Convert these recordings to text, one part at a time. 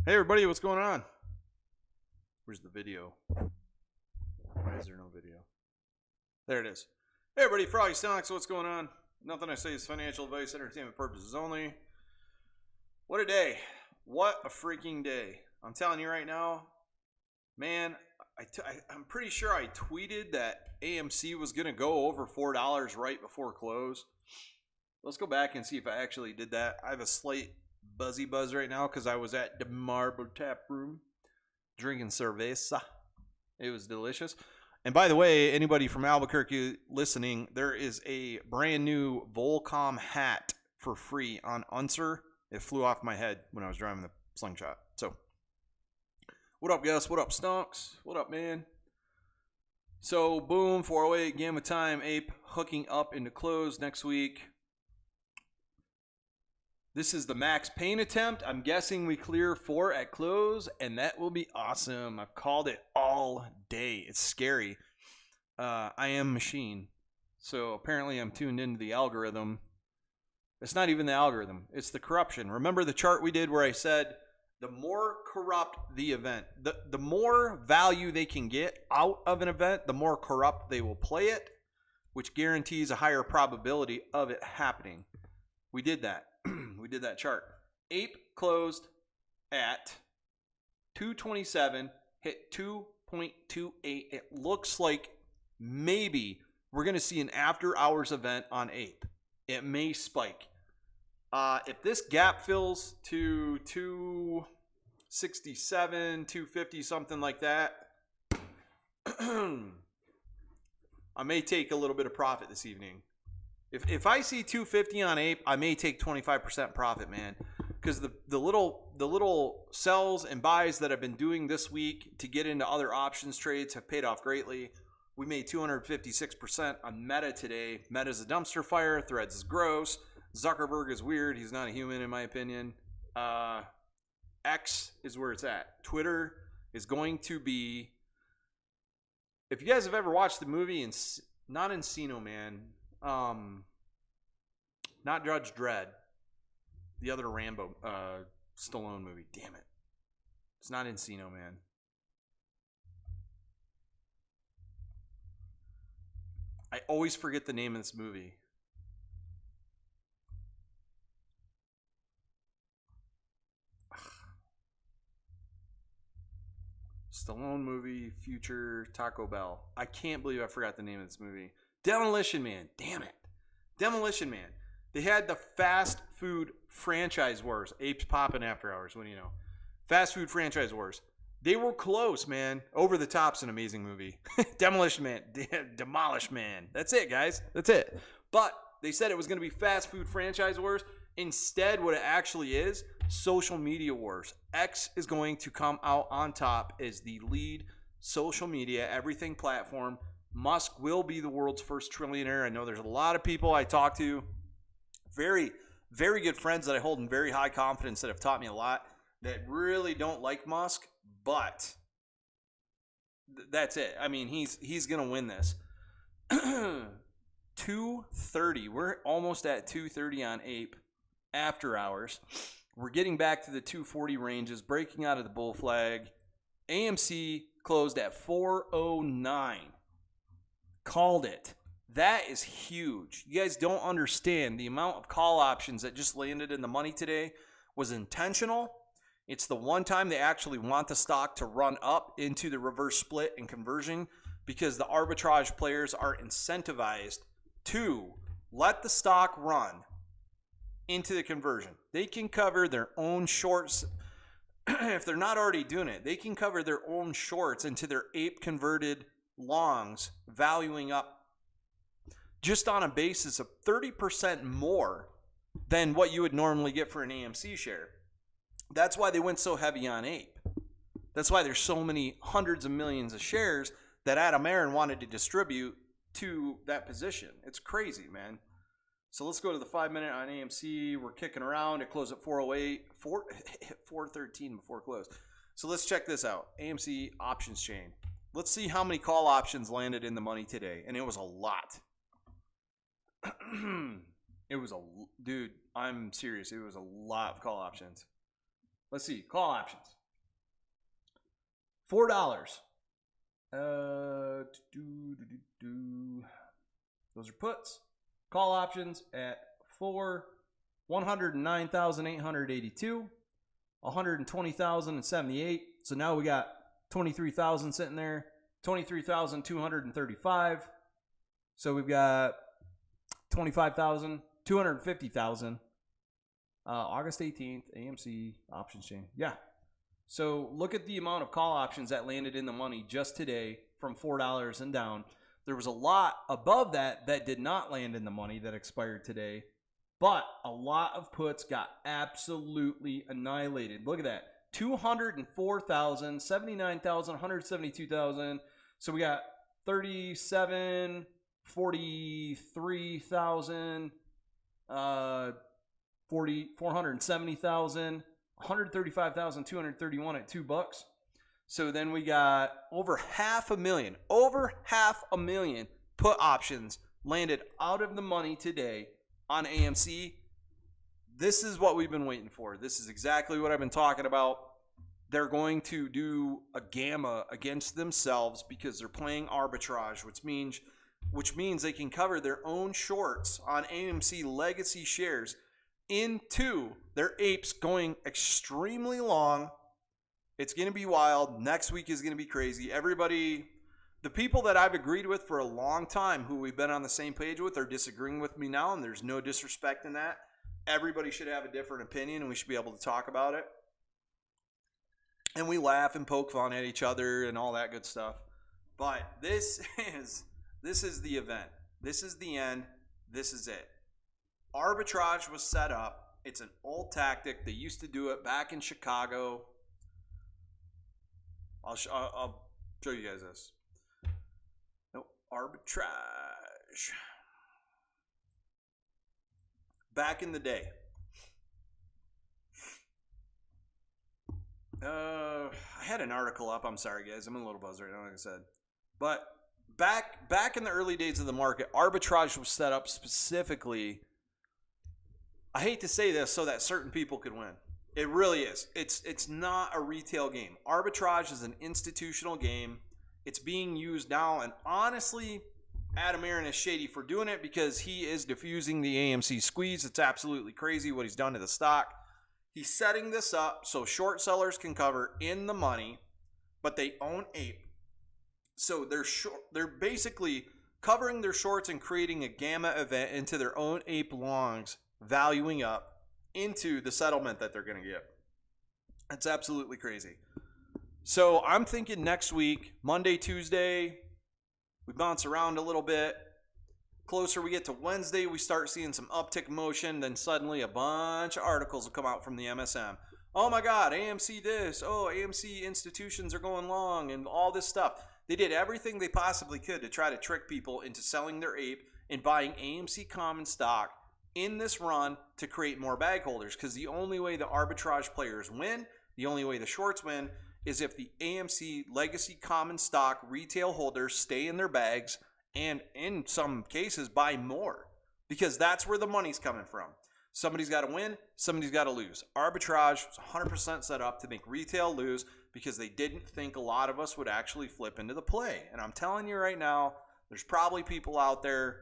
Hey everybody, what's going on? Where's the video? Why is there no video? There it is. Hey everybody, Froggy Stonks, what's going on? Nothing I say is financial advice, entertainment purposes only. What a day. What a freaking day. I'm telling you right now, man, I'm pretty sure I tweeted that AMC was going to go over $4 right before close. Let's go back and see if I actually did that. I have a slight buzzy buzz right now because I was at the Marble Tap Room drinking cerveza. It was delicious. And by the way, anybody from Albuquerque listening, there is a brand new Volcom hat for free on Unser. It flew off my head when I was driving the Slingshot. So, what up, Gus? What up, Stonks? What up, man? So, boom, 408 Gamma Time Ape hooking up into close next week. This is the max pain attempt. I'm guessing we clear 4 at close, and that will be awesome. I've called it all day. It's scary. I am machine. So apparently I'm tuned into the algorithm. It's not even the algorithm. It's the corruption. Remember the chart we did where I said the more corrupt the event, the more value they can get out of an event, the more corrupt they will play it, which guarantees a higher probability of it happening. We did that. We did that chart. Ape closed at 227, hit 2.28. It looks like maybe we're going to see an after hours event on Ape. It may spike. If this gap fills to 267, 250, something like that, I may take a little bit of profit this evening. If I see 250 on Ape, I may take 25% profit, man. Because the little sells and buys that I've been doing this week to get into other options trades have paid off greatly. We made 256% on Meta today. Meta's a dumpster fire. Threads is gross. Zuckerberg is weird. He's not a human, in my opinion. X is where it's at. Twitter is going to be... If you guys have ever watched the movie, not Encino Man... not Judge Dredd, the other Rambo, Stallone movie. Damn it, it's not Encino Man. I always forget the name of this movie. Stallone movie, future Taco Bell. I can't believe I forgot the name of this movie. Demolition Man. Damn it. Demolition Man. They had the fast food franchise wars. Apes popping after hours. What do you know? Fast food franchise wars. They were close, man. Over the Top's an amazing movie. Demolition Man. Demolish Man. That's it, guys. That's it. But they said it was going to be fast food franchise wars. Instead, what it actually is, social media wars. X is going to come out on top as the lead social media, everything platform. Musk will be the world's first trillionaire. I know there's a lot of people I talk to, very, very good friends that I hold in very high confidence that have taught me a lot that really don't like Musk, but that's it. I mean, he's going to win this. 230. We're almost at 230 on Ape after hours. We're getting back to the 240 ranges, breaking out of the bull flag. AMC closed at 409. Called it. That is huge. You guys don't understand the amount of call options that just landed in the money today was intentional. It's the one time they actually want the stock to run up into the reverse split and conversion because the arbitrage players are incentivized to let the stock run into the conversion. They can cover their own shorts. If they're not already doing it, they can cover their own shorts into their Ape converted longs, valuing up just on a basis of 30% more than what you would normally get for an AMC share. That's why they went so heavy on Ape. That's why there's so many hundreds of millions of shares that Adam Aaron wanted to distribute to that position. It's crazy, man. So let's go to the 5-minute on AMC. We're kicking around. It closed at 408, 413 before close. So let's check this out. AMC options chain. Let's see how many call options landed in the money today. And it was a lot. It was dude, I'm serious. It was a lot of call options. let's see, call options. $4. Those are puts. Call options at 109,882, 120,078. So now we got 23,000 sitting there, 23,235. So we've got 25,000, 250,000. August 18th, AMC options chain. Yeah. So look at the amount of call options that landed in the money just today from $4 and down. There was a lot above that that did not land in the money that expired today, but a lot of puts got absolutely annihilated. Look at that. 204,000, 79,000, 172,000. So we got 37, 43,000, 470,000, 135,231 at $2. So then we got over 500,000 put options landed out of the money today on AMC. This is what we've been waiting for. This is exactly what I've been talking about. They're going to do a gamma against themselves because they're playing arbitrage, which means they can cover their own shorts on AMC legacy shares into their apes going extremely long. It's going to be wild. Next week is going to be crazy. Everybody, the people that I've agreed with for a long time, who we've been on the same page with, are disagreeing with me now, and there's no disrespect in that. Everybody should have a different opinion, and we should be able to talk about it. And we laugh and poke fun at each other and all that good stuff. But this is the event. This is the end. This is it. Arbitrage was set up. It's an old tactic. They used to do it back in Chicago. I'll show you guys this. No, arbitrage. Back in the day. I had an article up. I'm sorry, guys. I'm a little buzzed right now, like I said. But back in the early days of the market, arbitrage was set up specifically, I hate to say this, so that certain people could win. It really is. It's not a retail game. Arbitrage is an institutional game. It's being used now, and honestly, Adam Aaron is shady for doing it because he is diffusing the AMC squeeze. It's absolutely crazy what he's done to the stock. He's setting this up so short sellers can cover in the money, but they own ape. So they're basically covering their shorts and creating a gamma event into their own ape longs, valuing up into the settlement that they're going to get. It's absolutely crazy. So I'm thinking next week, Monday, Tuesday, we bounce around a little bit. Closer we get to Wednesday, we start seeing some uptick motion. Then suddenly a bunch of articles will come out from the MSM. Oh my God, AMC this. Oh, AMC institutions are going long and all this stuff. They did everything they possibly could to try to trick people into selling their ape and buying AMC common stock in this run to create more bag holders. Because the only way the arbitrage players win, the only way the shorts win, is if the AMC legacy common stock retail holders stay in their bags and in some cases buy more, because that's where the money's coming from. Somebody's got to win, somebody's got to lose. Arbitrage was 100% set up to make retail lose because they didn't think a lot of us would actually flip into the play. And I'm telling you right now, there's probably people out there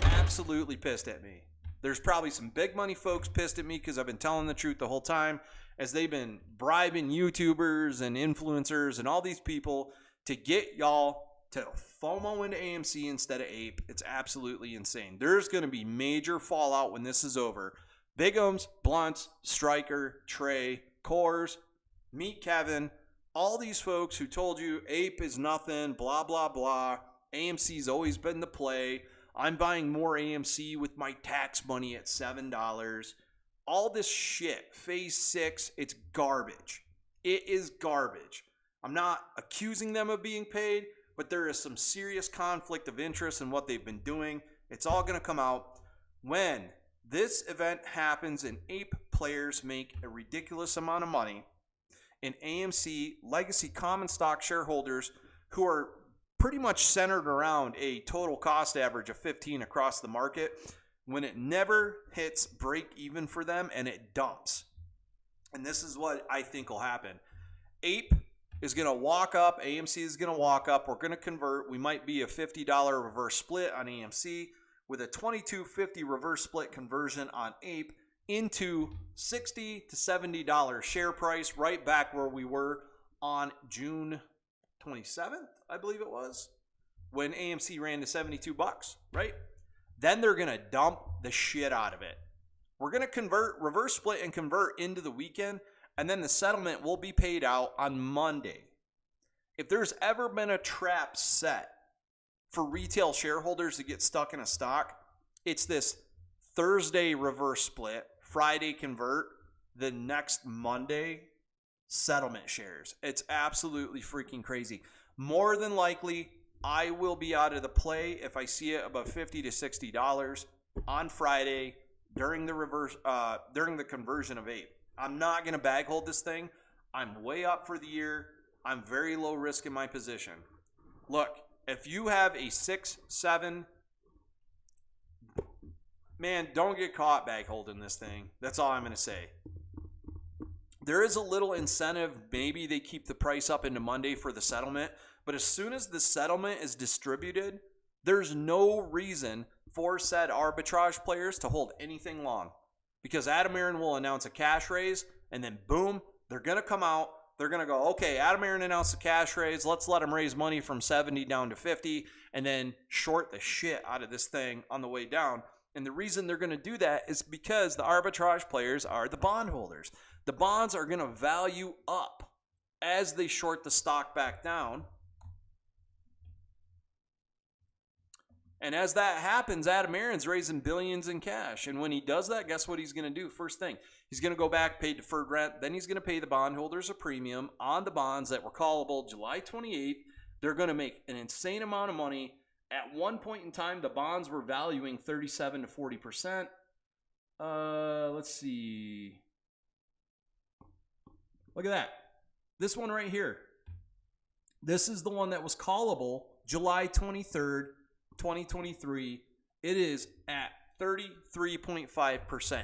absolutely pissed at me. There's probably some big money folks pissed at me because I've been telling the truth the whole time, as they've been bribing YouTubers and influencers and all these people to get y'all to FOMO into AMC instead of ape. It's absolutely insane. There's going to be major fallout when this is over. Bigums, Blunts, Stryker, Trey, Coors, Meet Kevin, all these folks who told you ape is nothing, blah, blah, blah. AMC's always been the play. I'm buying more AMC with my tax money at $7. All this shit, phase 6, it's garbage. It is garbage. I'm not accusing them of being paid, but there is some serious conflict of interest in what they've been doing. It's all going to come out when this event happens and ape players make a ridiculous amount of money, and AMC legacy common stock shareholders who are pretty much centered around a total cost average of 15 across the market, when it never hits break even for them and it dumps. And this is what I think will happen. Ape is going to walk up. AMC is going to walk up. We're going to convert. We might be a $50 reverse split on AMC with a $22.50 reverse split conversion on Ape into $60 to $70 share price, right back where we were on June 27th, I believe it was, when AMC ran to 72 bucks, right? Then they're going to dump the shit out of it. We're going to convert, reverse split and convert into the weekend, and then the settlement will be paid out on Monday. If there's ever been a trap set for retail shareholders to get stuck in a stock, it's this Thursday reverse split, Friday convert, the next Monday settlement shares. It's absolutely freaking crazy. More than likely, I will be out of the play if I see it above $50 to $60 on Friday during the conversion of Ape. I'm not going to bag hold this thing. I'm way up for the year. I'm very low risk in my position. Look, if you have a 6-7, man, don't get caught bag holding this thing. That's all I'm going to say. There is a little incentive. Maybe they keep the price up into Monday for the settlement. But as soon as the settlement is distributed, there's no reason for said arbitrage players to hold anything long. Because Adam Aaron will announce a cash raise, and then boom, they're going to come out. They're going to go, okay, Adam Aaron announced a cash raise. Let's let him raise money from 70 down to 50 and then short the shit out of this thing on the way down. And the reason they're going to do that is because the arbitrage players are the bondholders. The bonds are going to value up as they short the stock back down. And as that happens, Adam Aaron's raising billions in cash. And when he does that, guess what he's going to do? First thing, he's going to go back, pay deferred rent. Then he's going to pay the bondholders a premium on the bonds that were callable July 28th. They're going to make an insane amount of money. At one point in time, the bonds were valuing 37 to 40%. Let's see. Look at that. This one right here. This is the one that was callable July 23rd. 2023, it is at 33.5%.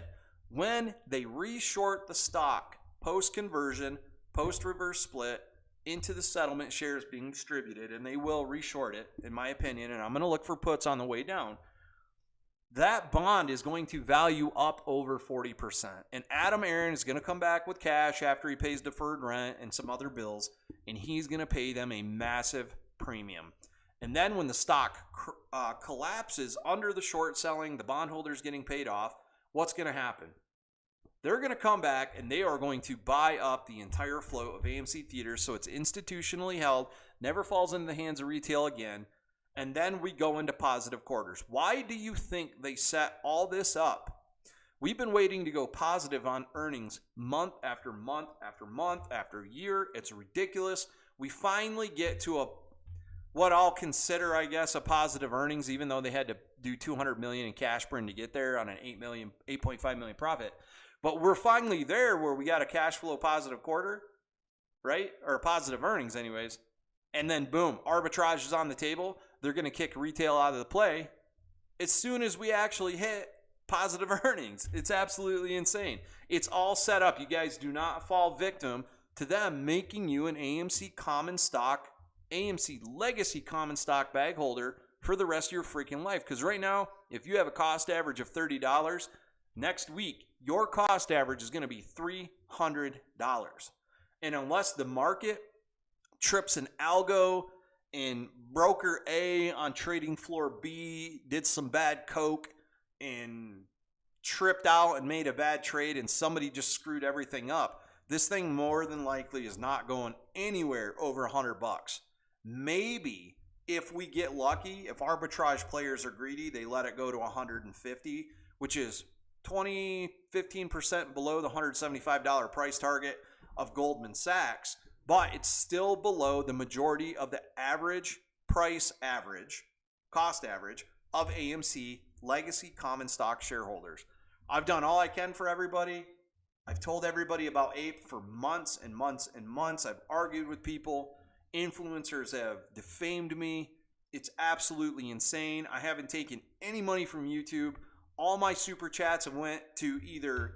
When they reshort the stock post-conversion, post-reverse split into the settlement shares being distributed, and they will reshort it, in my opinion, and I'm going to look for puts on the way down, that bond is going to value up over 40%. And Adam Aaron is going to come back with cash after he pays deferred rent and some other bills, and he's going to pay them a massive premium. And then when the stock collapses under the short selling, the bondholders getting paid off, what's going to happen? They're going to come back and they are going to buy up the entire float of AMC theaters so it's institutionally held, never falls into the hands of retail again, and then we go into positive quarters. Why do you think they set all this up? We've been waiting to go positive on earnings month after month after month after year. It's ridiculous. We finally get to what I'll consider, I guess, a positive earnings, even though they had to do $200 million in cash burn to get there on an $8.5 million profit. But we're finally there where we got a cash flow positive quarter, right? Or positive earnings anyways. And then boom, arbitrage is on the table. They're going to kick retail out of the play as soon as we actually hit positive earnings. It's absolutely insane. It's all set up. You guys do not fall victim to them making you an AMC common stock, AMC legacy common stock bag holder for the rest of your freaking life. Because right now, if you have a cost average of $30, next week, your cost average is going to be $300. And unless the market trips an algo and broker A on trading floor B did some bad coke and tripped out and made a bad trade and somebody just screwed everything up, this thing more than likely is not going anywhere over $100. Maybe if we get lucky, if arbitrage players are greedy, they let it go to 150, which is 15% below the $175 price target of Goldman Sachs, but it's still below the majority of the average price average, cost average of AMC legacy common stock shareholders. I've done all I can for everybody. I've told everybody about Ape for months and months and months. I've argued with people. Influencers have defamed me. It's absolutely insane. I haven't taken any money from YouTube. All my super chats have went to either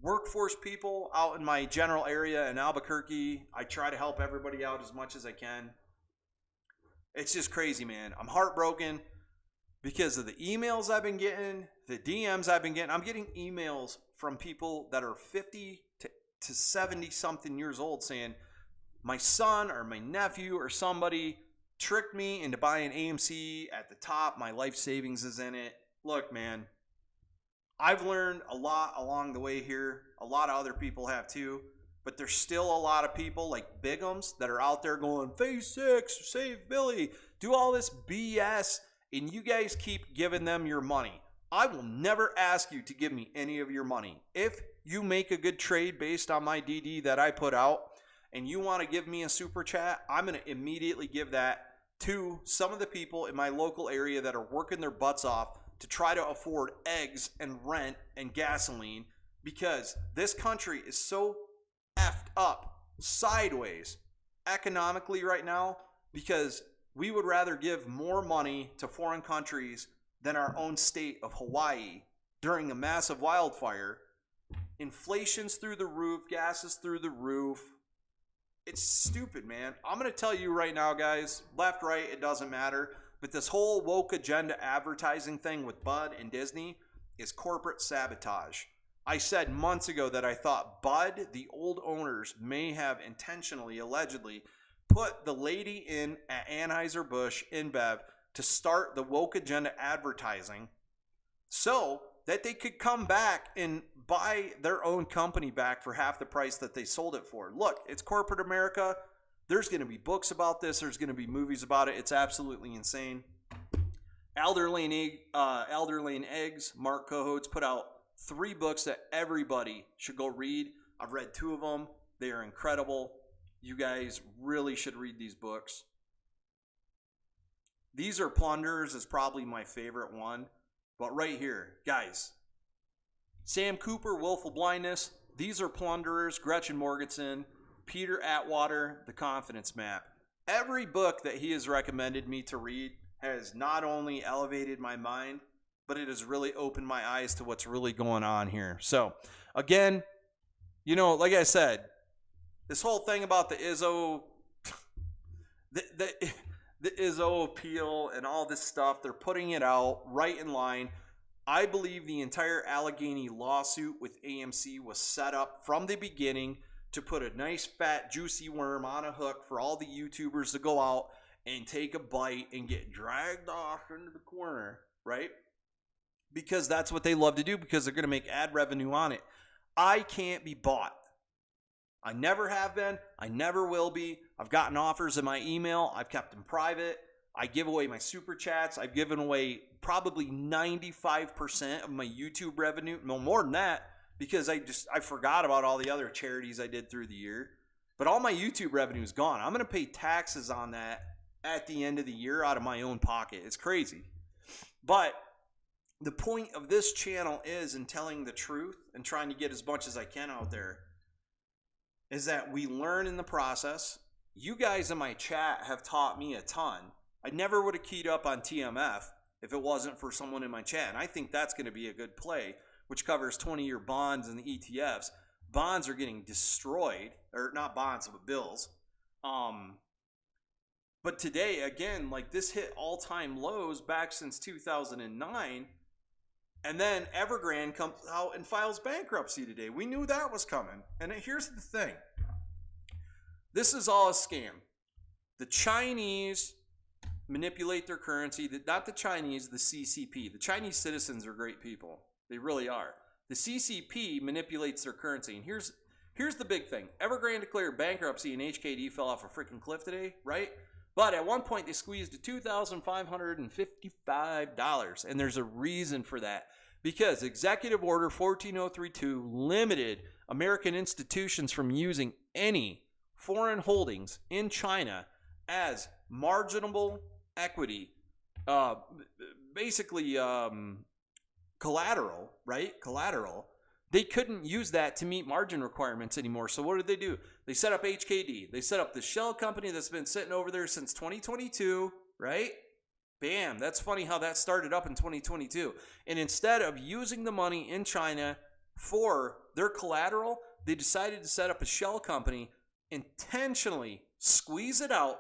workforce people out in my general area in Albuquerque. I try to help everybody out as much as I can. It's just crazy, man. I'm heartbroken because of the emails I've been getting, the DMs I've been getting. I'm getting emails from people that are 50 to 70 something years old saying my son or my nephew or somebody tricked me into buying AMC at the top. My life savings is in it. Look, man, I've learned a lot along the way here. A lot of other people have too. But there's still a lot of people like Bigums that are out there going, Phase 6, save Billy, do all this BS, and you guys keep giving them your money. I will never ask you to give me any of your money. If you make a good trade based on my DD that I put out, and you want to give me a super chat, I'm going to immediately give that to some of the people in my local area that are working their butts off to try to afford eggs and rent and gasoline, because this country is so effed up sideways economically right now, because we would rather give more money to foreign countries than our own state of Hawaii during a massive wildfire. Inflation's through the roof, gas is through the roof. It's stupid, man. I'm going to tell you right now, guys, left, right, it doesn't matter. But this whole woke agenda advertising thing with Bud and Disney is corporate sabotage. I said months ago that I thought Bud, the old owners, may have intentionally, allegedly, put the lady in at Anheuser-Busch InBev to start the woke agenda advertising so that they could come back and buy their own company back for half the price that they sold it for. Look, it's corporate America. There's going to be books about this. There's going to be movies about it. It's absolutely insane. Alder Lane Eggs, Mark Cohodes, put out 3 books that everybody should go read. I've read 2 of them. They are incredible. You guys really should read these books. These Are Plunderers is probably my favorite one. But right here, guys, Sam Cooper, Willful Blindness, These Are Plunderers, Gretchen Morgensen, Peter Atwater, The Confidence Map. Every book that he has recommended me to read has not only elevated my mind, but it has really opened my eyes to what's really going on here. So, again, you know, like I said, this whole thing about the Izzo, the Izzo appeal and all this stuff, they're putting it out right in line. I believe the entire Allegheny lawsuit with AMC was set up from the beginning to put a nice fat juicy worm on a hook for all the YouTubers to go out and take a bite and get dragged off into the corner, right? Because that's what they love to do, because they're going to make ad revenue on it. I can't be bought. I never have been. I never will be. I've gotten offers in my email. I've kept them private. I give away my super chats. I've given away probably 95% of my YouTube revenue. No, more than that, because I forgot about all the other charities I did through the year. But all my YouTube revenue is gone. I'm going to pay taxes on that at the end of the year out of my own pocket. It's crazy. But the point of this channel is, in telling the truth and trying to get as much as I can out there, is that we learn in the process. You guys in my chat have taught me a ton. I never would have keyed up on TMF if it wasn't for someone in my chat. And I think that's going to be a good play, which covers 20-year bonds and the ETFs. Bonds are getting destroyed, or not bonds, but bills. But today, again, like, this hit all-time lows back since 2009. And then Evergrande comes out and files bankruptcy today. We knew that was coming. And here's the thing. This is all a scam. The Chinese manipulate their currency. Not the Chinese, the CCP. The Chinese citizens are great people. They really are. The CCP manipulates their currency. And here's the big thing. Evergrande declared bankruptcy and HKD fell off a freaking cliff today, right? But at one point, they squeezed $2,555. And there's a reason for that. Because Executive Order 14032 limited American institutions from using any foreign holdings in China as marginable equity. Basically, collateral, right? Collateral. They couldn't use that to meet margin requirements anymore. So what did they do? They set up HKD. They set up the shell company that's been sitting over there since 2022, right? Bam. That's funny how that started up in 2022. And instead of using the money in China for their collateral, they decided to set up a shell company, intentionally squeeze it out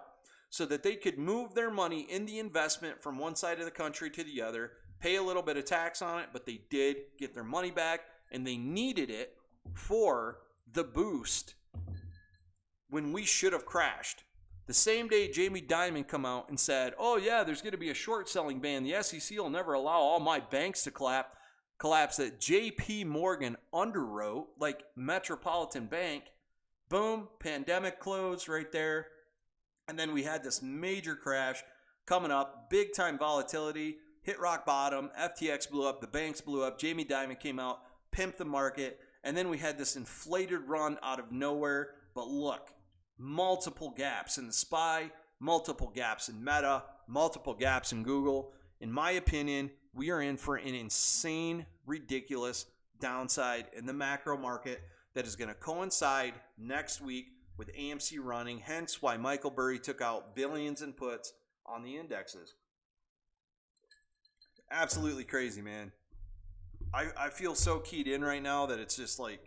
so that they could move their money in the investment from one side of the country to the other, pay a little bit of tax on it, but they did get their money back, and they needed it for the boost when we should have crashed. The same day Jamie Dimon come out and said, oh yeah, there's going to be a short selling ban. The SEC will never allow all my banks to collapse that JP Morgan underwrote, like Metropolitan Bank. Boom, pandemic closed right there. And then we had this major crash coming up, big time volatility, hit rock bottom, FTX blew up, the banks blew up, Jamie Dimon came out, pimped the market, and then we had this inflated run out of nowhere. But look, multiple gaps in the SPY, multiple gaps in Meta, multiple gaps in Google. In my opinion, we are in for an insane, ridiculous downside in the macro market that is going to coincide next week with AMC running, hence why Michael Burry took out billions in puts on the indexes. Absolutely crazy, man. I feel so keyed in right now that it's just like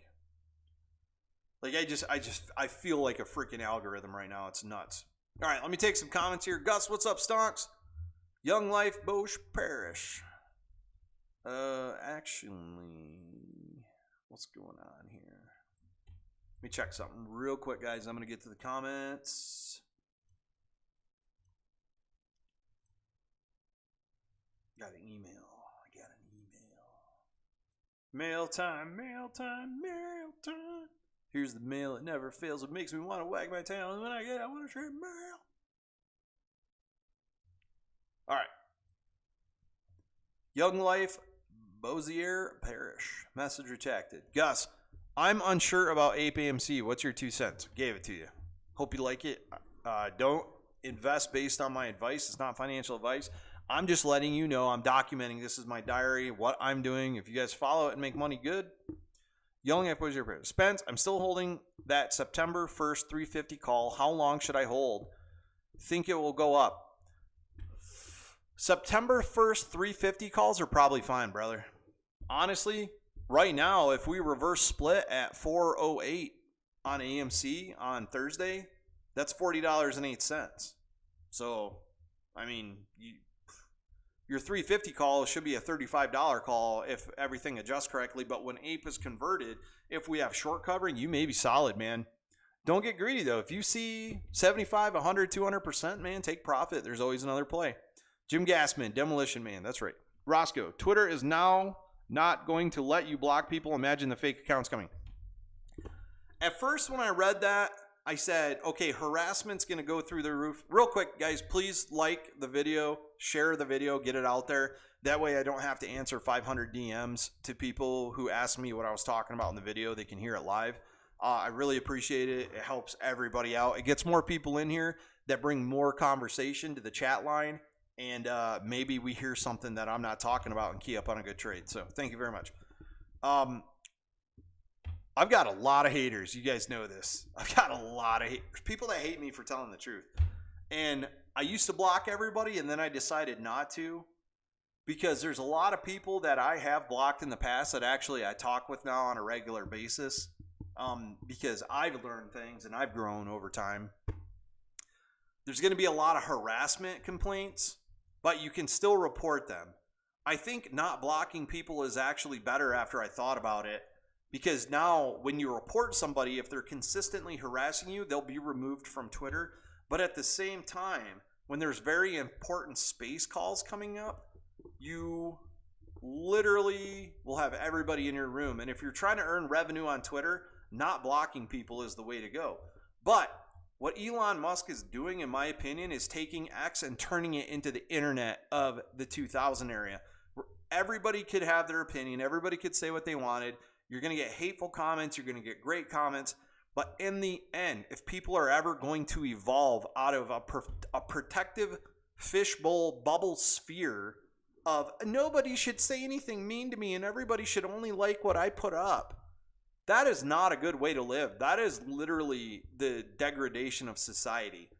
I feel like a freaking algorithm right now. It's nuts. All right, let me take some comments here. Gus, what's up, Stonks? Young Life, Bosch Parish. Actually, what's going on here? Let me check something real quick, guys. I'm going to get to the comments. Got an email. I got an email. Mail time, mail time, mail time. Here's the mail. It never fails. It makes me want to wag my tail. And when I get it, I want to trade mail. All right. Young Life, Bossier Parish. Message rejected. Gus, I'm unsure about Ape AMC. What's your 2 cents? Gave it to you. Hope you like it. Don't invest based on my advice. It's not financial advice. I'm just letting you know. I'm documenting. This is my diary, what I'm doing. If you guys follow it and make money, good. Young Life, Bossier Parish. Spence, I'm still holding that September 1st 350 call. How long should I hold? Think it will go up. September 1st 350 calls are probably fine, brother. Honestly, right now, if we reverse split at 408 on AMC on Thursday, that's $40.08. So, I mean, your 350 call should be a $35 call if everything adjusts correctly. But when APE is converted, if we have short covering, you may be solid, man. Don't get greedy, though. If you see 75, 100, 200%, man, take profit. There's always another play. Jim Gassman, Demolition Man. That's right. Roscoe, Twitter is now not going to let you block people. Imagine the fake accounts coming. At first, when I read that, I said, okay, harassment's going to go through the roof. Real quick, guys, please like the video, share the video, get it out there. That way I don't have to answer 500 DMs to people who ask me what I was talking about in the video. They can hear it live. I really appreciate it. It helps everybody out. It gets more people in here that bring more conversation to the chat line. And maybe we hear something that I'm not talking about and key up on a good trade. So thank you very much. I've got a lot of haters. You guys know this. I've got a lot of haters. People that hate me for telling the truth. And I used to block everybody, and then I decided not to. Because there's a lot of people that I have blocked in the past that actually I talk with now on a regular basis. Because I've learned things and I've grown over time. There's going to be a lot of harassment complaints, but you can still report them. I think not blocking people is actually better after I thought about it. Because now when you report somebody, if they're consistently harassing you, they'll be removed from Twitter. But at the same time, when there's very important space calls coming up, you literally will have everybody in your room. And if you're trying to earn revenue on Twitter, not blocking people is the way to go. But what Elon Musk is doing, in my opinion, is taking X and turning it into the internet of the 2000 area. Where everybody could have their opinion. Everybody could say what they wanted. You're going to get hateful comments. You're going to get great comments. But in the end, if people are ever going to evolve out of a protective fishbowl bubble sphere of nobody should say anything mean to me and everybody should only like what I put up, that is not a good way to live. That is literally the degradation of society.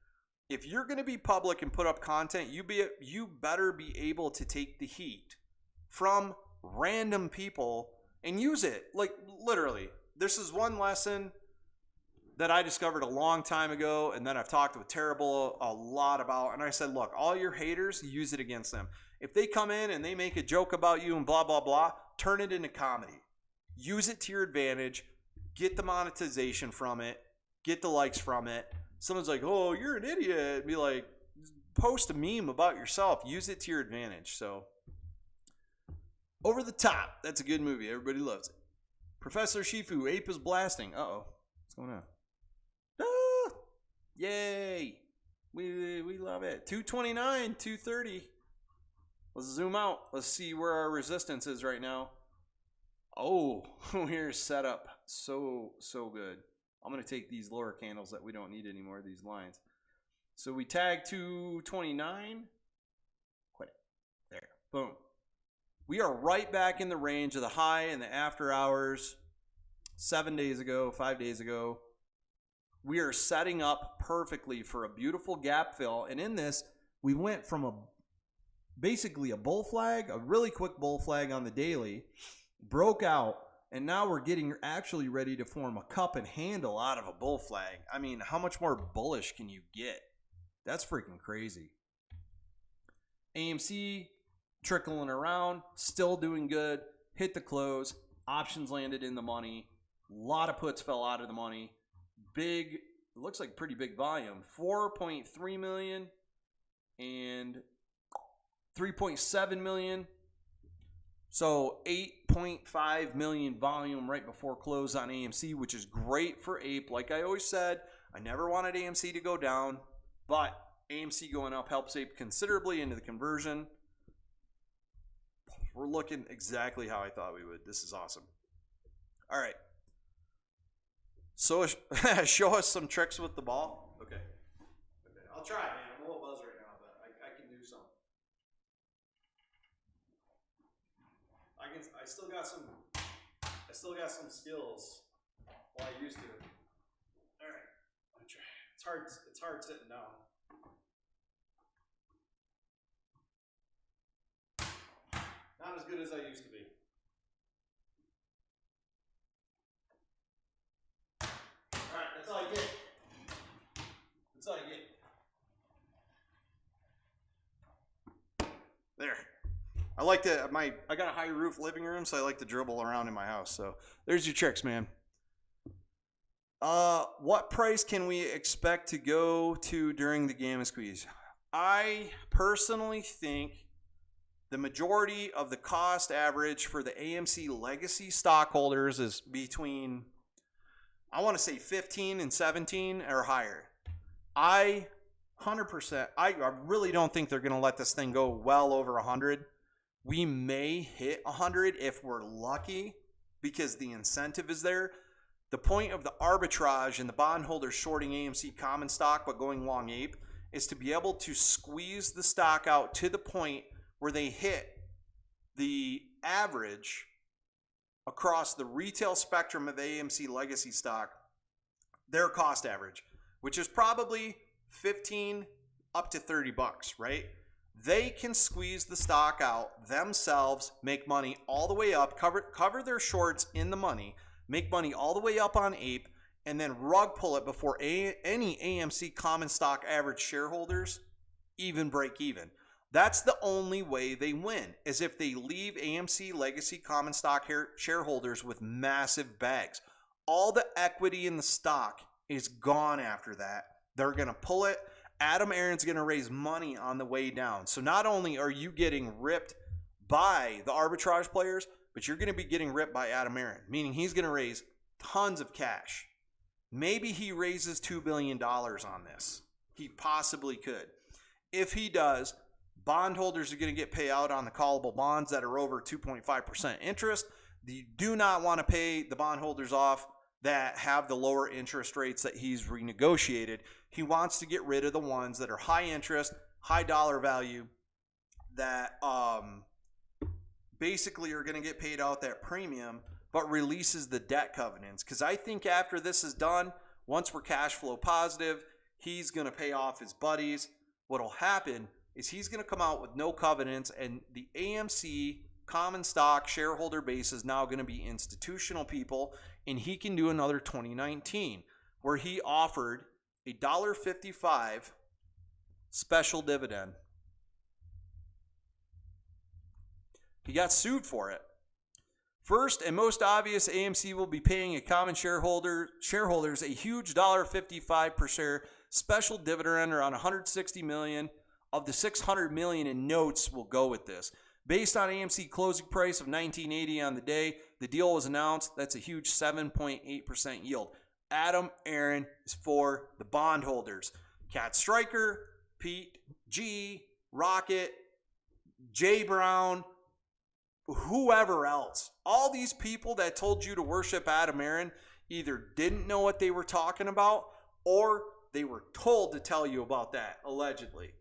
If you're going to be public and put up content, you better be able to take the heat from random people and use it. Like, literally, this is one lesson that I discovered a long time ago, and then I've talked with Terrible a lot about, and I said, look, all your haters, use it against them. If they come in and they make a joke about you and blah, blah, blah, turn it into comedy. Use it to your advantage. Get the monetization from it. Get the likes from it. Someone's like, oh, you're an idiot. Be like, post a meme about yourself. Use it to your advantage. So, Over the Top. That's a good movie. Everybody loves it. Professor Shifu, Ape is blasting. Uh-oh. What's going on? Ah! Yay. We love it. 229, 230. Let's zoom out. Let's see where our resistance is right now. Oh, we're set up so good. I'm going to take these lower candles that we don't need anymore, these lines. So we tag 229. Quit it. There. Boom. We are right back in the range of the high and the after hours 7 days ago, 5 days ago. We are setting up perfectly for a beautiful gap fill. And in this, we went from basically a bull flag, a really quick bull flag on the daily, broke out, and now we're getting actually ready to form a cup and handle out of a bull flag. I mean, how much more bullish can you get? That's freaking crazy. AMC trickling around, still doing good. Hit the close. Options landed in the money. A lot of puts fell out of the money. Big, looks like pretty big volume. 4.3 million and 3.7 million. So 8.5 million volume right before close on AMC, which is great for Ape. Like I always said, I never wanted AMC to go down, but AMC going up helps Ape considerably into the conversion. We're looking exactly how I thought we would. This is awesome. All right. So show us some tricks with the ball. Okay. I'll try, man. I'm a little buzzed right now, but I can do some. I still got some skills while I used to. All right. I'll try. It's hard sitting down. Not as good as I used to be. All right, that's all I get. That's all I get. There. I like to I got a high roof living room, so I like to dribble around in my house. So there's your tricks, man. What price can we expect to go to during the Gamma Squeeze? I personally think the majority of the cost average for the AMC legacy stockholders is between, I want to say 15 and 17 or higher. I 100%, I really don't think they're going to let this thing go well over 100. We may hit 100 if we're lucky because the incentive is there. The point of the arbitrage and the bondholders shorting AMC common stock but going long Ape is to be able to squeeze the stock out to the point where they hit the average across the retail spectrum of AMC legacy stock, their cost average, which is probably 15 up to 30 bucks, right? They can squeeze the stock out themselves, make money all the way up, cover their shorts in the money, make money all the way up on Ape, and then rug pull it before any AMC common stock average shareholders even break even. That's the only way they win, is if they leave AMC legacy common stock shareholders with massive bags. All the equity in the stock is gone after that. They're going to pull it. Adam Aaron's going to raise money on the way down. So not only are you getting ripped by the arbitrage players, but you're going to be getting ripped by Adam Aaron, meaning he's going to raise tons of cash. Maybe he raises $2 billion on this. He possibly could. If he does, bondholders are going to get payout on the callable bonds that are over 2.5% interest. You do not want to pay the bondholders off that have the lower interest rates that he's renegotiated. He wants to get rid of the ones that are high interest, high dollar value, that basically are going to get paid out that premium, but releases the debt covenants. Because I think after this is done, once we're cash flow positive, he's going to pay off his buddies. What'll happen is he's going to come out with no covenants, and the AMC common stock shareholder base is now going to be institutional people, and he can do another 2019 where he offered a $1.55 special dividend. He got sued for it. First and most obvious, AMC will be paying a common shareholders a huge $1.55 per share special dividend around $160 million of the $600 million in notes will go with this. Based on AMC closing price of $19.80 on the day the deal was announced, that's a huge 7.8% yield. Adam Aaron is for the bondholders. Cat Stryker, Pete G, Rocket, Jay Brown, whoever else. All these people that told you to worship Adam Aaron either didn't know what they were talking about or they were told to tell you about that, allegedly.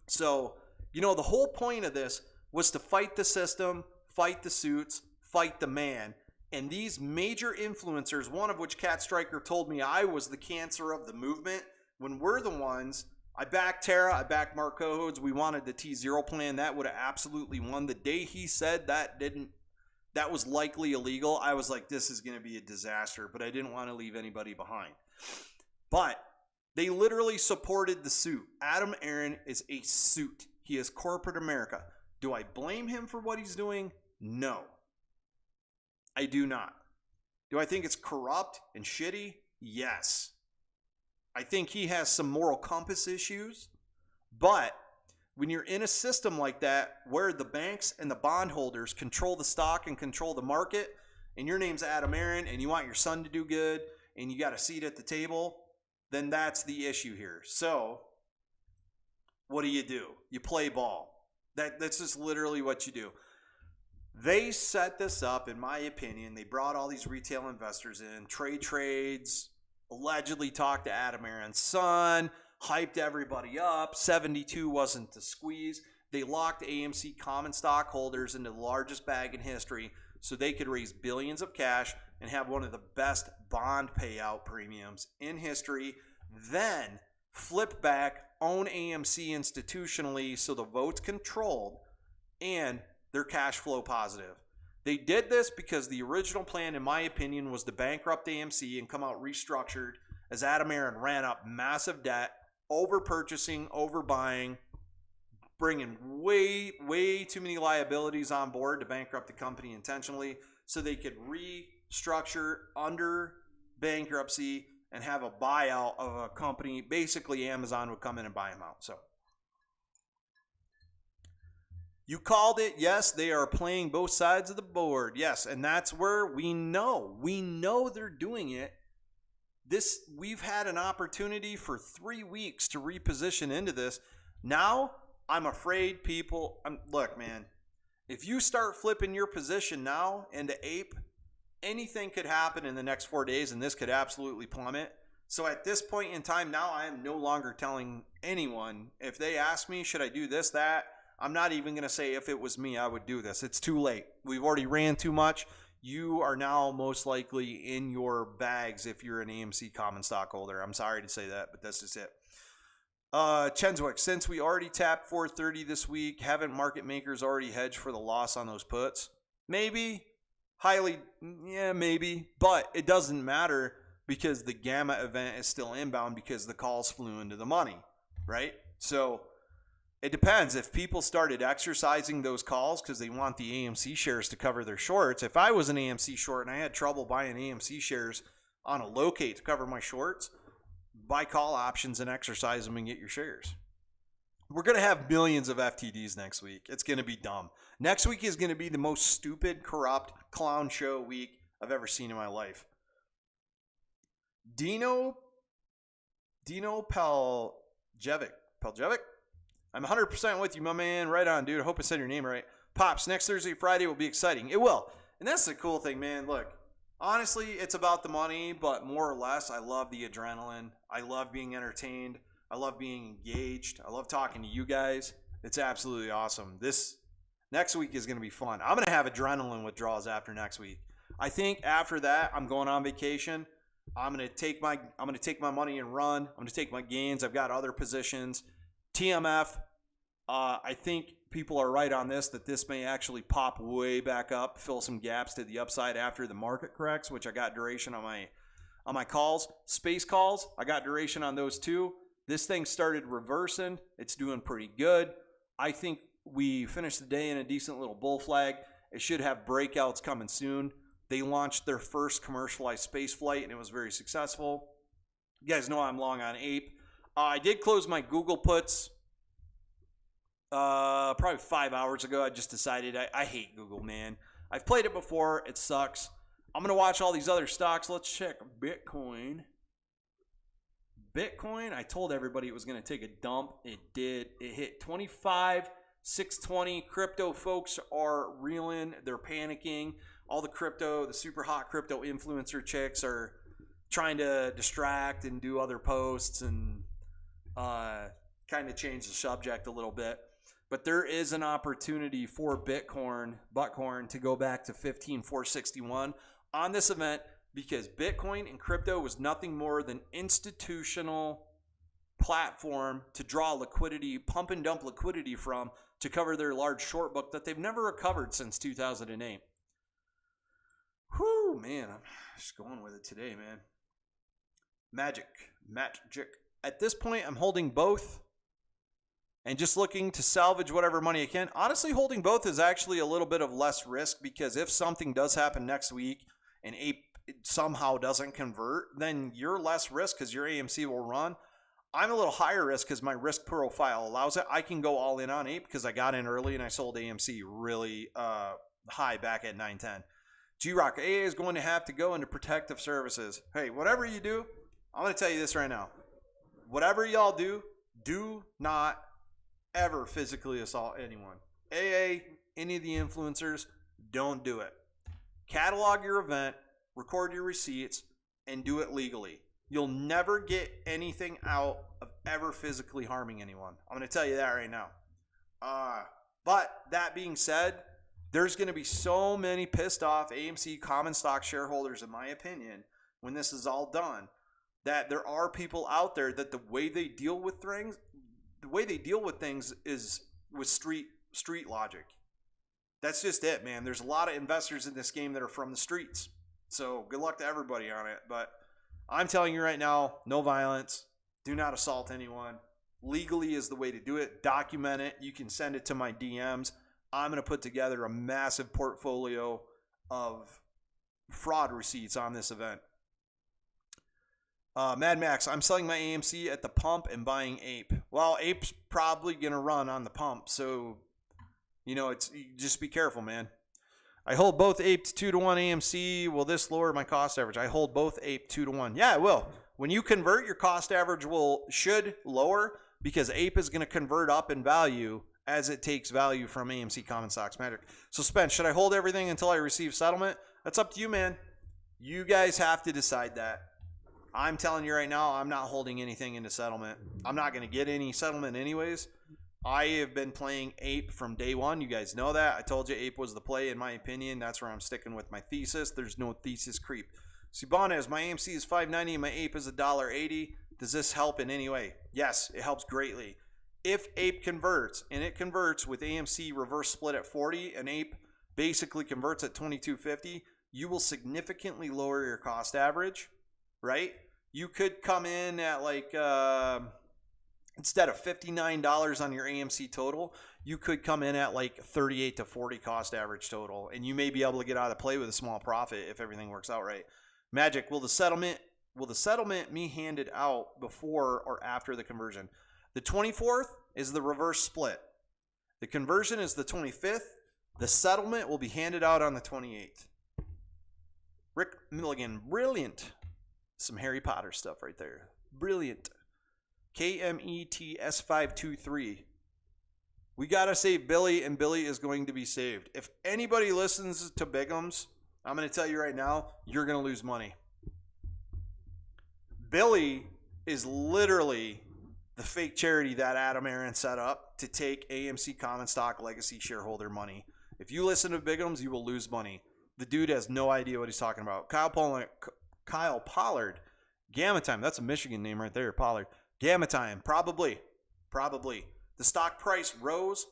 So, the whole point of this was to fight the system, fight the suits, fight the man. And these major influencers, one of which Cat Stryker told me I was the cancer of the movement, when we're the ones, I backed Tara, I backed Mark Cohodes, we wanted the T0 plan, that would have absolutely won. The day he said that was likely illegal, I was like, this is going to be a disaster, but I didn't want to leave anybody behind. But they literally supported the suit. Adam Aaron is a suit. He is corporate America. Do I blame him for what he's doing? No. I do not. Do I think it's corrupt and shitty? Yes. I think he has some moral compass issues. But when you're in a system like that where the banks and the bondholders control the stock and control the market, and your name's Adam Aaron and you want your son to do good and you got a seat at the table, then that's the issue here. So what do? You play ball. That's just literally what you do. They set this up, in my opinion. They brought all these retail investors in, trades, allegedly talked to Adam Aaron's son, hyped everybody up. 72 wasn't the squeeze. They locked AMC common stockholders into the largest bag in history so they could raise billions of cash and have one of the best bond payout premiums in history. Then flip back, own AMC institutionally so the vote's controlled and they're cash flow positive. They did this because the original plan, in my opinion, was to bankrupt AMC and come out restructured as Adam Aaron ran up massive debt, over purchasing, overbuying, bringing way too many liabilities on board to bankrupt the company intentionally so they could restructure under bankruptcy and have a buyout of a company. Basically, Amazon would come in and buy them out. So you called it. Yes, they are playing both sides of the board. Yes, and that's where we know they're doing it. We've had an opportunity for 3 weeks to reposition into this. Now, I'm afraid people, look, man, if you start flipping your position now into ape, anything could happen in the next 4 days, and this could absolutely plummet. So at this point in time now, I am no longer telling anyone. If they ask me, should I do this, that, I'm not even going to say if it was me, I would do this. It's too late. We've already ran too much. You are now most likely in your bags if you're an AMC common stockholder. I'm sorry to say that, but that's just it. Chenswick, since we already tapped 430 this week, haven't market makers already hedged for the loss on those puts? Maybe. Maybe. But it doesn't matter because the gamma event is still inbound because the calls flew into the money, right? So it depends. If people started exercising those calls because they want the AMC shares to cover their shorts, if I was an AMC short and I had trouble buying AMC shares on a locate to cover my shorts, buy call options and exercise them and get your shares. We're going to have millions of FTDs next week. It's going to be dumb. Next week is going to be the most stupid, corrupt, clown show week I've ever seen in my life. Dino Peljevic. I'm 100% with you, my man. Right on, dude. I hope I said your name right. Pops, next Thursday, Friday will be exciting. It will. And that's the cool thing, man. Look, honestly, it's about the money, but more or less, I love the adrenaline. I love being entertained. I love being engaged. I love talking to you guys. It's absolutely awesome. This next week is going to be fun. I'm going to have adrenaline withdrawals after next week. I think after that, I'm going on vacation. I'm going to take my money and run. I'm going to take my gains. I've got other positions. TMF, I think people are right on this, that this may actually pop way back up, fill some gaps to the upside after the market corrects, which I got duration on my calls. Space calls, I got duration on those too. This thing started reversing. It's doing pretty good. I think we finished the day in a decent little bull flag. It should have breakouts coming soon. They launched their first commercialized space flight, and it was very successful. You guys know I'm long on APE. I did close my Google puts probably 5 hours ago. I just decided I hate Google, man. I've played it before. It sucks. I'm going to watch all these other stocks. Let's check Bitcoin. Bitcoin, I told everybody it was going to take a dump. It did. It hit 25,620. Crypto folks are reeling. They're panicking. All the super hot crypto influencer chicks are trying to distract and do other posts and kind of change the subject a little bit. But there is an opportunity for Buckhorn to go back to 15,461 on this event, because Bitcoin and crypto was nothing more than institutional platform to draw liquidity, pump and dump liquidity from, to cover their large short book that they've never recovered since 2008. Whew, man, I'm just going with it today, man. Magic. At this point, I'm holding both and just looking to salvage whatever money I can. Honestly, holding both is actually a little bit of less risk, because if something does happen next week and APE somehow doesn't convert, then you're less risk because your AMC will run. I'm a little higher risk because my risk profile allows it. I can go all in on APE because I got in early and I sold AMC really high back at 910. G-Rock, AA is going to have to go into protective services. Hey, whatever you do, I'm going to tell you this right now. Whatever y'all do, do not ever physically assault anyone. AA, any of the influencers, don't do it. Catalog your event, record your receipts, and do it legally. You'll never get anything out of ever physically harming anyone. I'm going to tell you that right now. But that being said, there's going to be so many pissed off AMC common stock shareholders, in my opinion, when this is all done, that there are people out there that the way they deal with things is with street logic. That's just it, man. There's a lot of investors in this game that are from the streets. So good luck to everybody on it. But I'm telling you right now, no violence. Do not assault anyone. Legally is the way to do it. Document it. You can send it to my DMs. I'm going to put together a massive portfolio of fraud receipts on this event. Mad Max, I'm selling my AMC at the pump and buying APE. Well, APE's probably going to run on the pump. So, just be careful, man. I hold both APE 2-to-1 AMC. Will this lower my cost average? I hold both APE 2-to-1. Yeah, it will. When you convert, your cost average should lower, because APE is going to convert up in value as it takes value from AMC common stocks magic. So Spence, should I hold everything until I receive settlement? That's up to you, man. You guys have to decide that. I'm telling you right now, I'm not holding anything into settlement. I'm not going to get any settlement anyways. I have been playing APE from day one. You guys know that. I told you APE was the play, in my opinion. That's where I'm sticking with my thesis. There's no thesis creep. Sibanez, my AMC is $5.90 and my APE is $1.80. Does this help in any way? Yes, it helps greatly. If APE converts, and it converts with AMC reverse split at 40, and APE basically converts at 22.50, you will significantly lower your cost average, right? You could come in at instead of $59 on your AMC total, you could come in at like 38 to 40 cost average total, and you may be able to get out of the play with a small profit if everything works out right. Magic, will the settlement be handed out before or after the conversion? The 24th is the reverse split. The conversion is the 25th. The settlement will be handed out on the 28th. Rick Milligan, brilliant. Some Harry Potter stuff right there. Brilliant. KMETS523. We got to save Billy, and Billy is going to be saved. If anybody listens to Bigums, I'm going to tell you right now, you're going to lose money. Billy is literally the fake charity that Adam Aaron set up to take AMC common stock legacy shareholder money. If you listen to Bigums, you will lose money. The dude has no idea what he's talking about. Kyle Pollard, Gamma Time. That's a Michigan name right there, Pollard. Gamma Time, probably. The stock price rose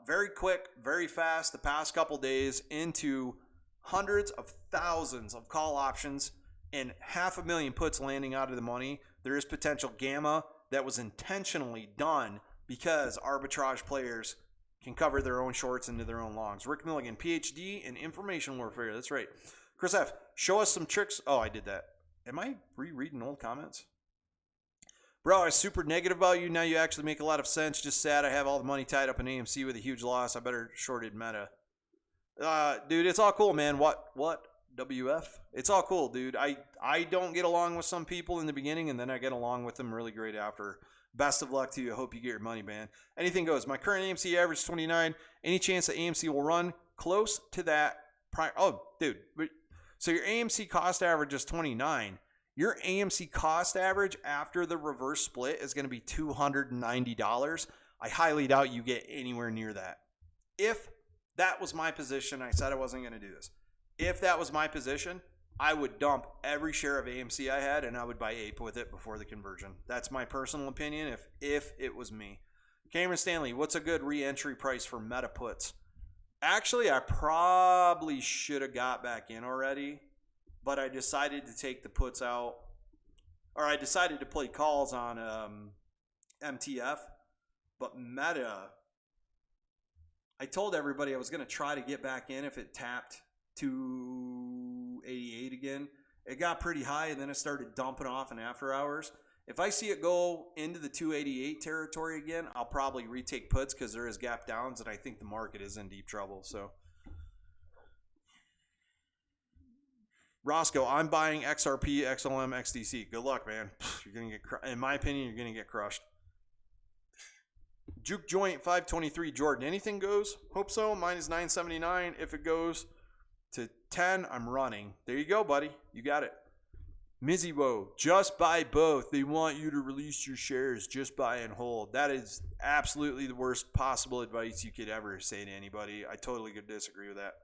very quick, very fast the past couple days into hundreds of thousands of call options and 500,000 puts landing out of the money. There is potential gamma that was intentionally done because arbitrage players can cover their own shorts into their own longs. Rick Milligan, PhD in information warfare. That's right. Chris F., show us some tricks. Oh, I did that. Am I rereading old comments? Bro, I was super negative about you. Now you actually make a lot of sense. Just sad I have all the money tied up in AMC with a huge loss. I better shorted Meta. Dude, it's all cool, man. What? WF? It's all cool, dude. I don't get along with some people in the beginning, and then I get along with them really great after. Best of luck to you. I hope you get your money, man. Anything goes. My current AMC average is 29. Any chance that AMC will run close to that? Oh, dude. So your AMC cost average is 29. Your AMC cost average after the reverse split is going to be $290. I highly doubt you get anywhere near that. If that was my position, I said I wasn't going to do this. If that was my position, I would dump every share of AMC I had and I would buy APE with it before the conversion. That's my personal opinion if it was me. Cameron Stanley, what's a good re-entry price for meta puts? Actually, I probably should have got back in already, but I decided to take the puts out, or I decided to play calls on MTF, but meta, I told everybody I was going to try to get back in if it tapped 288 again. It got pretty high and then it started dumping off in after hours. If I see it go into the 288 territory again, I'll probably retake puts because there is gap downs and I think the market is in deep trouble. So Roscoe, I'm buying XRP, XLM, XDC. Good luck, man. You're gonna get in my opinion, you're gonna get crushed. Juke Joint 523 Jordan. Anything goes? Hope so. Mine is 979. If it goes to 10, I'm running. There you go, buddy. You got it. Mizzy Woe, just buy both. They want you to release your shares. Just buy and hold. That is absolutely the worst possible advice you could ever say to anybody. I totally could disagree with that.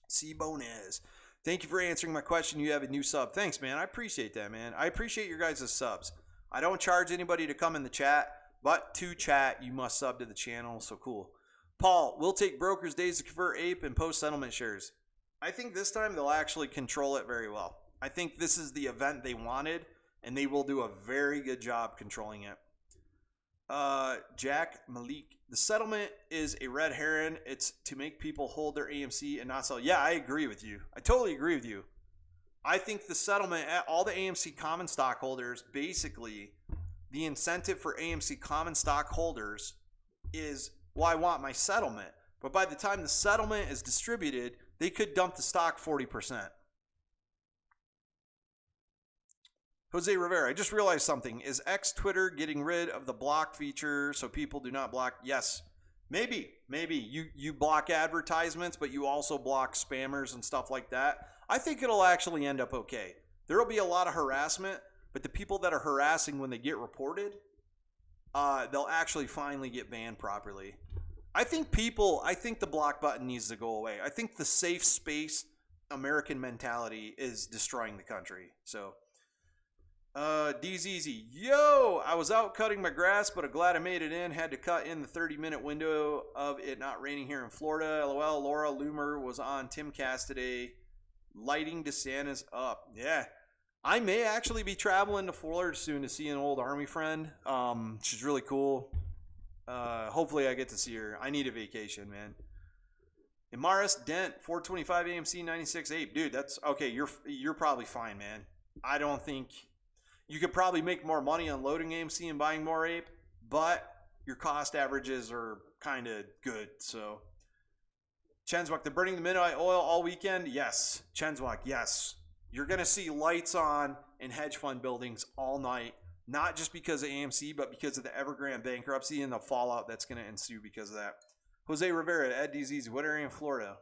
C. Bonez, thank you for answering my question. You have a new sub. Thanks, man. I appreciate that, man. I appreciate your guys' subs. I don't charge anybody to come in the chat, but to chat, you must sub to the channel. So cool. Paul, we'll take brokers' days to convert APE and post-settlement shares. I think this time they'll actually control it very well. I think this is the event they wanted, and they will do a very good job controlling it. Jack Malik, the settlement is a red herring. It's to make people hold their AMC and not sell. Yeah, I agree with you. I totally agree with you. I think the settlement, all the AMC common stockholders, basically, the incentive for AMC common stockholders is, well, I want my settlement. But by the time the settlement is distributed, they could dump the stock 40%. Jose Rivera, I just realized something. Is X Twitter getting rid of the block feature so people do not block? Yes. Maybe. You block advertisements, but you also block spammers and stuff like that. I think it'll actually end up okay. There will be a lot of harassment, but the people that are harassing when they get reported, they'll actually finally get banned properly. I think the block button needs to go away. I think the safe space American mentality is destroying the country. So, DZZ, yo, I was out cutting my grass, but I'm glad I made it in. Had to cut in the 30-minute window of it not raining here in Florida. LOL, Laura Loomer was on Timcast today. Lighting DeSantis up. Yeah. I may actually be traveling to Florida soon to see an old Army friend. She's really cool. Hopefully I get to see her. I need a vacation, man. Imaris Dent, 425 AMC 96.8. Dude, that's okay. You're probably fine, man. I don't think you could probably make more money on loading AMC and buying more APE, but your cost averages are kind of good. So, Chenswak, they're burning the midnight oil all weekend. Yes, Chenswak, yes. You're gonna see lights on in hedge fund buildings all night. Not just because of AMC, but because of the Evergrande bankruptcy and the fallout that's going to ensue because of that. Jose Rivera, Ed DZZ, what area in Florida?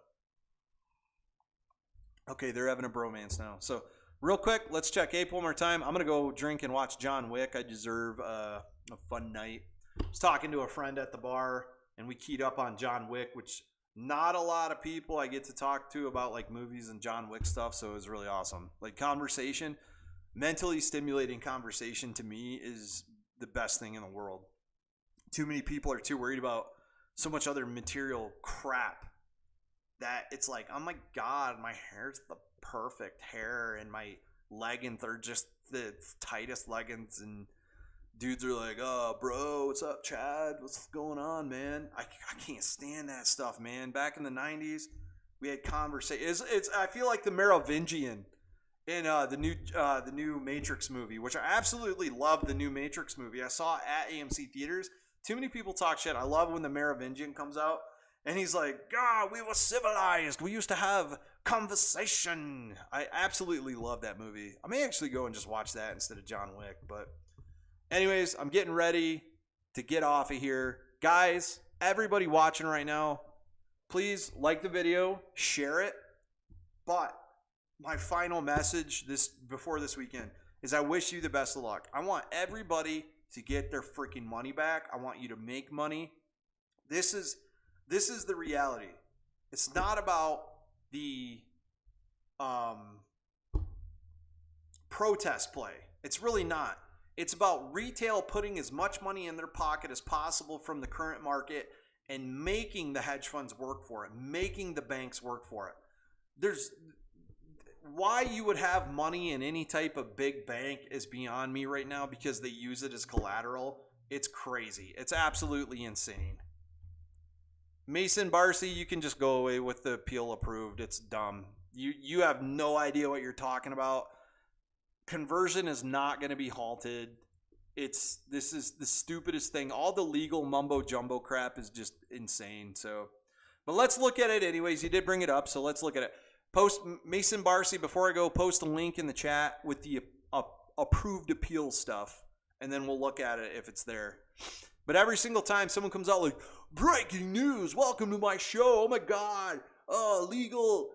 Okay, they're having a bromance now. So, real quick, let's check APE one more time. I'm going to go drink and watch John Wick. I deserve a fun night. I was talking to a friend at the bar, and we keyed up on John Wick, which not a lot of people I get to talk to about like movies and John Wick stuff, so it was really awesome. Like conversation. Mentally stimulating conversation to me is the best thing in the world. too many people are too worried about so much other material crap that it's like, oh my God, my hair's the perfect hair and my leggings are just the tightest leggings, and dudes are like, oh bro, what's up Chad, what's going on, man? I can't stand that stuff, man. Back in the 90s we had conversations. I feel like the Merovingian in the new Matrix movie, which I absolutely love. The new Matrix movie I saw at AMC theaters. Too many people talk shit. I love when the Merovingian comes out and he's like, God, we were civilized. We used to have conversation. I absolutely love that movie. I may actually go and just watch that instead of John Wick. But anyways, I'm getting ready to get off of here. Guys, everybody watching right now, please like the video, share it. But my final message before this weekend is I wish you the best of luck. I want everybody to get their freaking money back. I want you to make money. This is the reality. It's not about the protest play. It's really not. It's about retail putting as much money in their pocket as possible from the current market and making the hedge funds work for it, making the banks work for it. Why you would have money in any type of big bank is beyond me right now, because they use it as collateral. It's crazy. It's absolutely insane. Mason Barcy, you can just go away with the appeal approved. It's dumb. You have no idea what you're talking about. Conversion is not going to be halted. This is the stupidest thing. All the legal mumbo jumbo crap is just insane. But let's look at it anyways. You did bring it up, so let's look at it. Post Mason Barcy, before I go, post a link in the chat with the approved appeal stuff, and then we'll look at it if it's there. But every single time someone comes out like, breaking news, welcome to my show, oh my God, legal,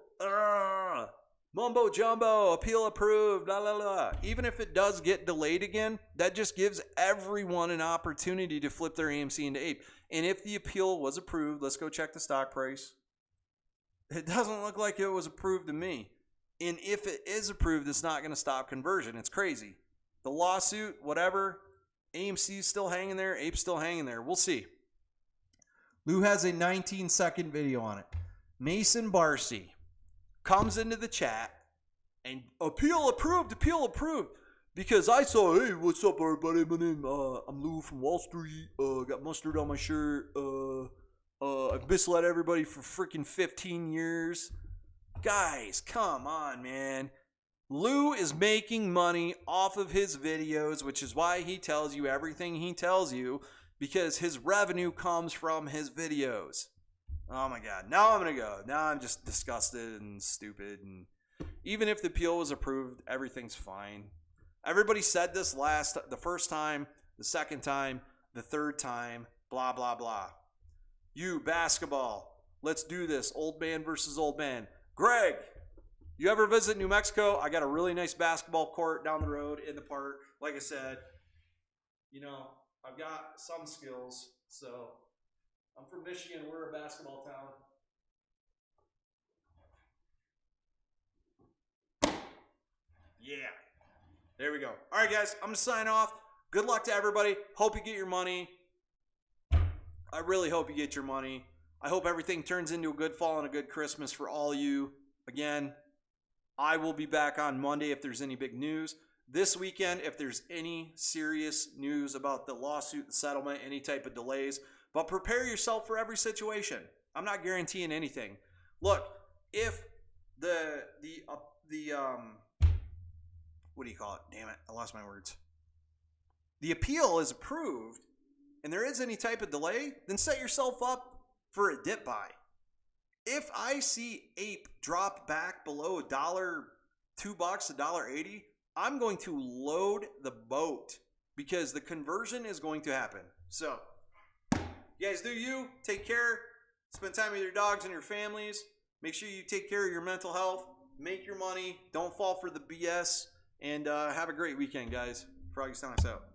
mumbo jumbo, appeal approved, la la la. Even if it does get delayed again, that just gives everyone an opportunity to flip their AMC into APE. And if the appeal was approved, let's go check the stock price. It doesn't look like it was approved to me. And if it is approved, it's not going to stop conversion. It's crazy. The lawsuit, whatever, AMC's still hanging there, APE's still hanging there. We'll see. Lou has a 19-second video on it. Mason Barcy comes into the chat and appeal approved, because I saw, hey, what's up everybody, my name, I'm Lou from Wall Street, got mustard on my shirt, I've misled everybody for freaking 15 years. Guys, come on, man. Lou is making money off of his videos, which is why he tells you everything he tells you, because his revenue comes from his videos. Oh my God. Now I'm going to go. Now I'm just disgusted and stupid. And even if the appeal was approved, everything's fine. Everybody said this the first time, the second time, the third time, blah, blah, blah. You, basketball, let's do this. Old man versus old man. Greg, you ever visit New Mexico? I got a really nice basketball court down the road in the park. Like I said, I've got some skills. So I'm from Michigan. We're a basketball town. Yeah. There we go. All right, guys. I'm going to sign off. Good luck to everybody. Hope you get your money. I really hope you get your money. I hope everything turns into a good fall and a good Christmas for all you. Again, I will be back on Monday if there's any big news. This weekend, if there's any serious news about the lawsuit, the settlement, any type of delays. But prepare yourself for every situation. I'm not guaranteeing anything. Look, if what do you call it? Damn it, I lost my words. The appeal is approved, and there is any type of delay, then set yourself up for a dip buy. If I see APE drop back below $1, $2, $1.80, I'm going to load the boat because the conversion is going to happen. So, you guys do you. Take care. Spend time with your dogs and your families. Make sure you take care of your mental health. Make your money. Don't fall for the BS. And have a great weekend, guys. Froggy Sonics out.